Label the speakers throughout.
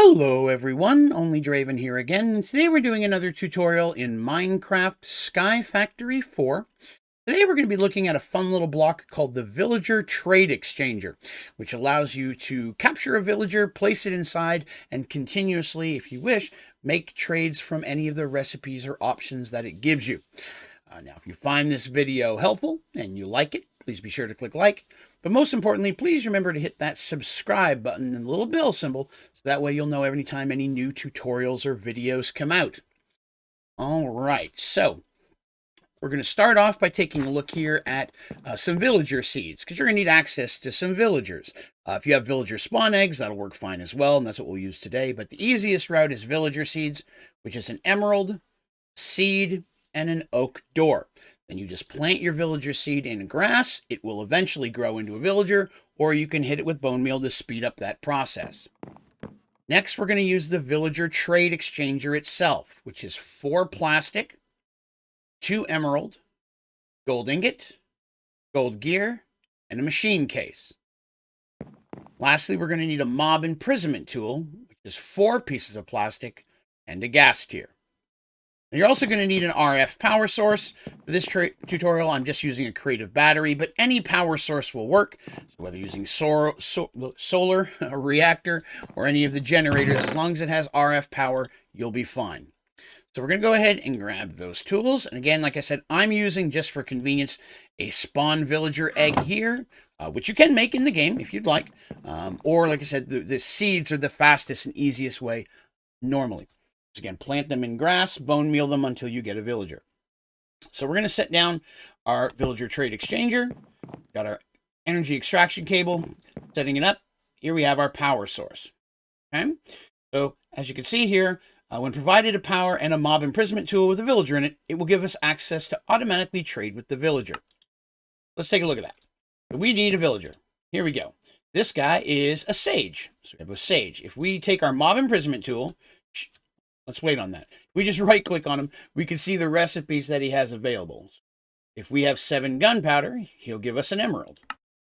Speaker 1: Hello everyone, Onlydraven here again, and today we're doing another tutorial in Minecraft Sky Factory 4. Today we're going to be looking at a fun little block called the Villager Trade Exchanger, which allows you to capture a villager, place it inside, and continuously, if you wish, make trades from any of the recipes or options that it gives you. Now, if you find this video helpful and you like it, please be sure to click like. But most importantly, please remember to hit that subscribe button and the little bell symbol, so that way you'll know every time any new tutorials or videos come out. All right, so we're going to start off by taking a look here at some villager seeds, because you're going to need access to some villagers. If you have villager spawn eggs, that'll work fine as well, and that's what we'll use today. But the easiest route is villager seeds, which is an emerald, seed, and an oak door. Then you just plant your villager seed in grass. It will eventually grow into a villager, or you can hit it with bone meal to speed up that process. Next, we're going to use the Villager Trade Exchanger itself, which is 4 plastic, 2 emerald, gold ingot, gold gear, and a machine case. Lastly, we're going to need a mob imprisonment tool, which is 4 pieces of plastic, and a gas tier. You're also going to need an RF power source. For this tutorial, I'm just using a creative battery, but any power source will work. So whether using solar, a reactor, or any of the generators, as long as it has RF power, you'll be fine. So we're going to go ahead and grab those tools. And again, like I said, I'm using, just for convenience, a spawn villager egg here, which you can make in the game if you'd like. Or like I said, the seeds are the fastest and easiest way normally. Again, plant them in grass, bone meal them until you get a villager. So we're going to set down our Villager Trade Exchanger. Got our energy extraction cable, setting it up. Here we have our power source. Okay, so as you can see here, when provided a power and a mob imprisonment tool with a villager in it, it will give us access to automatically trade with the villager. Let's take a look at that. So we need a villager. Here we go. This guy is a sage. So we have a sage. If we take our mob imprisonment tool, let's wait on that. If we just right-click on him, we can see the recipes that he has available. If we have 7 gunpowder, he'll give us an emerald.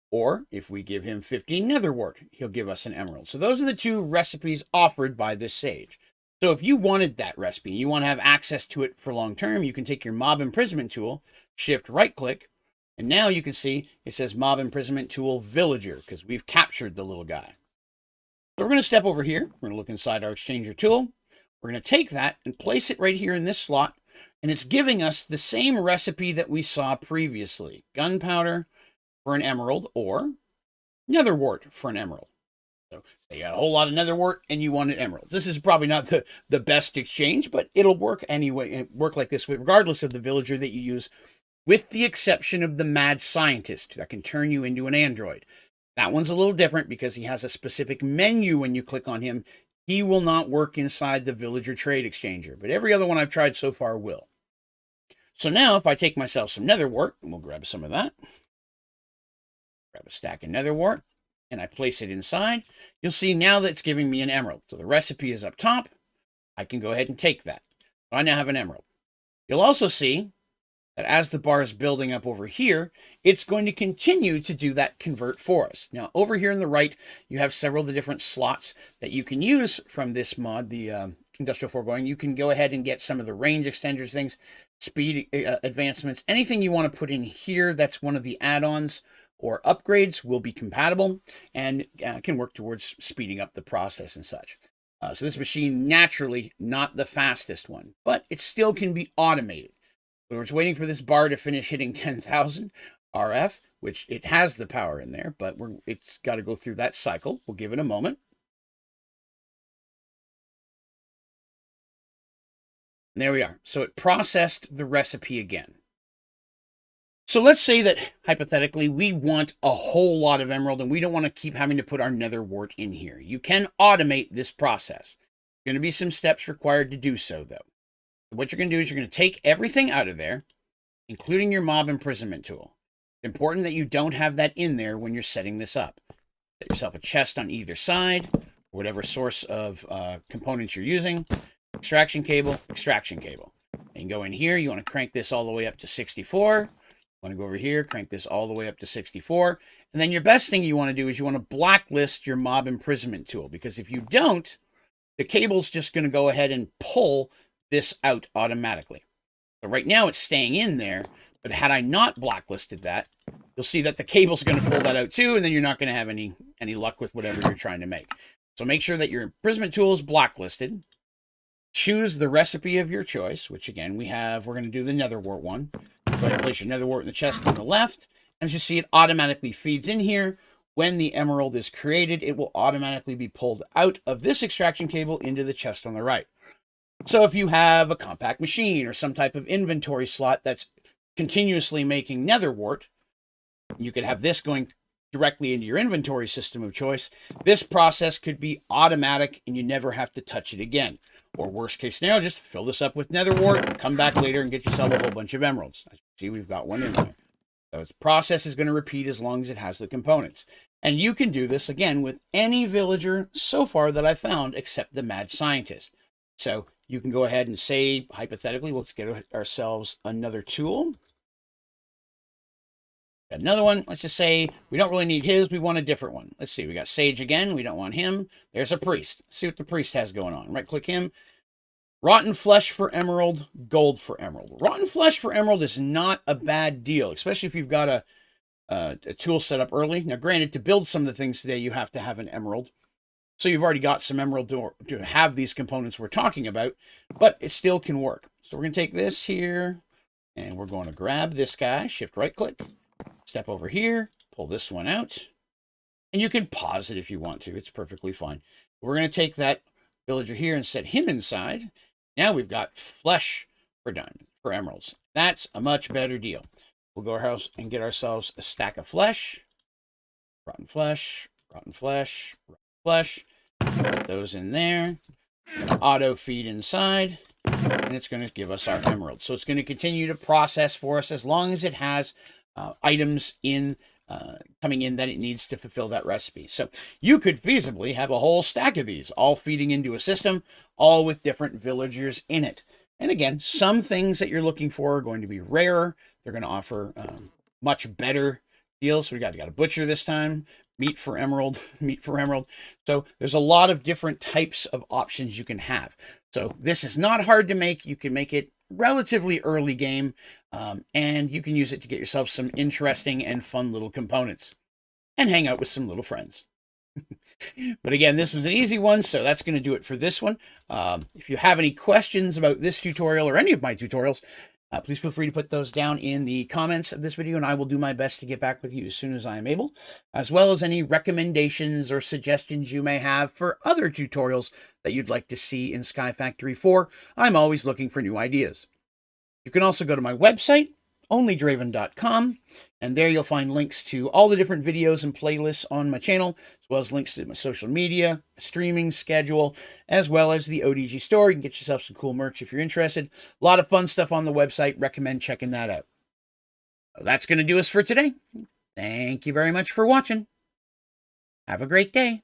Speaker 1: Or if we give him 15 netherwort, he'll give us an emerald. So those are the 2 recipes offered by this sage. So if you wanted that recipe, you want to have access to it for long term, you can take your mob imprisonment tool, shift right-click, and now you can see it says mob imprisonment tool villager, because we've captured the little guy. So we're going to step over here. We're going to look inside our exchanger tool. We're going to take that and place it right here in this slot, and it's giving us the same recipe that we saw previously. Gunpowder for an emerald, or netherwort for an emerald. So you got a whole lot of netherwort and you wanted emeralds. This is probably not the best exchange, but it'll work anyway. Work like this regardless of the villager that you use, with the exception of the mad scientist that can turn you into an android. That one's a little different because he has a specific menu when you click on him. He will not work inside the Villager Trade Exchanger, but every other one I've tried so far will. So now if I take myself some netherwort, and we'll grab some of that, grab a stack of netherwort, and I place it inside, you'll see now that it's giving me an emerald. So the recipe is up top. I can go ahead and take that. So I now have an emerald. You'll also see that as the bar is building up over here, it's going to continue to do that convert for us. Now, over here on the right, you have several of the different slots that you can use from this mod, the Industrial Foregoing. You can go ahead and get some of the range extenders, things, speed advancements, anything you want to put in here that's one of the add-ons or upgrades will be compatible and can work towards speeding up the process and such. So this machine, naturally not the fastest one, but it still can be automated. We're just waiting for this bar to finish hitting 10,000 RF, which it has the power in there, but it's got to go through that cycle. We'll give it a moment. And there we are. So it processed the recipe again. So let's say that, hypothetically, we want a whole lot of emerald and we don't want to keep having to put our netherwort in here. You can automate this process. There are going to be some steps required to do so, though. What you're going to do is you're going to take everything out of there, including your mob imprisonment tool. It's important that you don't have that in there when you're setting this up. Set yourself a chest on either side, or whatever source of components you're using. Extraction cable, extraction cable. And go in here, you want to crank this all the way up to 64. You want to go over here, crank this all the way up to 64. And then your best thing you want to do is you want to blacklist your mob imprisonment tool, because if you don't, the cable's just going to go ahead and pull this out automatically. So right now it's staying in there, but had I not blacklisted that, you'll see that the cable's going to pull that out too, and then you're not going to have any luck with whatever you're trying to make. So make sure that your imprisonment tool is blacklisted. Choose the recipe of your choice, which again we're going to do the nether wart one. Go ahead and place your nether wart in the chest on the left. And as you see, it automatically feeds in here. When the emerald is created, it will automatically be pulled out of this extraction cable into the chest on the right. So if you have a compact machine or some type of inventory slot that's continuously making nether wart, you could have this going directly into your inventory system of choice. This process could be automatic and you never have to touch it again. Or worst case scenario, just fill this up with nether wart, come back later and get yourself a whole bunch of emeralds. As you see, we've got one in there. So its process is going to repeat as long as it has the components. And you can do this, again, with any villager so far that I've found, except the mad scientist. So you can go ahead and say, hypothetically, let's get ourselves another tool. Got another one. Let's just say we don't really need his. We want a different one. Let's see. We got Sage again. We don't want him. There's a priest. Let's see what the priest has going on. Right-click him. Rotten flesh for emerald, gold for emerald. Rotten flesh for emerald is not a bad deal, especially if you've got a tool set up early. Now, granted, to build some of the things today, you have to have an emerald. So you've already got some emerald to have these components we're talking about, but it still can work. So we're going to take this here, and we're going to grab this guy, shift right-click, step over here, pull this one out, and you can pause it if you want to. It's perfectly fine. We're going to take that villager here and set him inside. Now we've got flesh for diamond, for emeralds. That's a much better deal. We'll go to our house and get ourselves a stack of flesh. Rotten flesh, rotten flesh, rotten flesh. Put those in there. Auto feed inside. And it's going to give us our emeralds. So it's going to continue to process for us as long as it has items in coming in that it needs to fulfill that recipe. So you could feasibly have a whole stack of these all feeding into a system, all with different villagers in it. And again, some things that you're looking for are going to be rarer. They're going to offer much better deals. So we got a butcher this time, meat for emerald, meat for emerald. So there's a lot of different types of options you can have. So this is not hard to make. You can make it relatively early game, and you can use it to get yourself some interesting and fun little components and hang out with some little friends. But again, this was an easy one, so that's going to do it for this one. If you have any questions about this tutorial or any of my tutorials, please feel free to put those down in the comments of this video, and I will do my best to get back with you as soon as I am able, as well as any recommendations or suggestions you may have for other tutorials that you'd like to see in Sky Factory 4. I'm always looking for new ideas. You can also go to my website, Onlydraven.com, and there you'll find links to all the different videos and playlists on my channel, as well as links to my social media, streaming schedule, as well as the ODG store. You can get yourself some cool merch if you're interested. A lot of fun stuff on the website. Recommend checking that out. That's going to do us for today. Thank you very much for watching. Have a great day.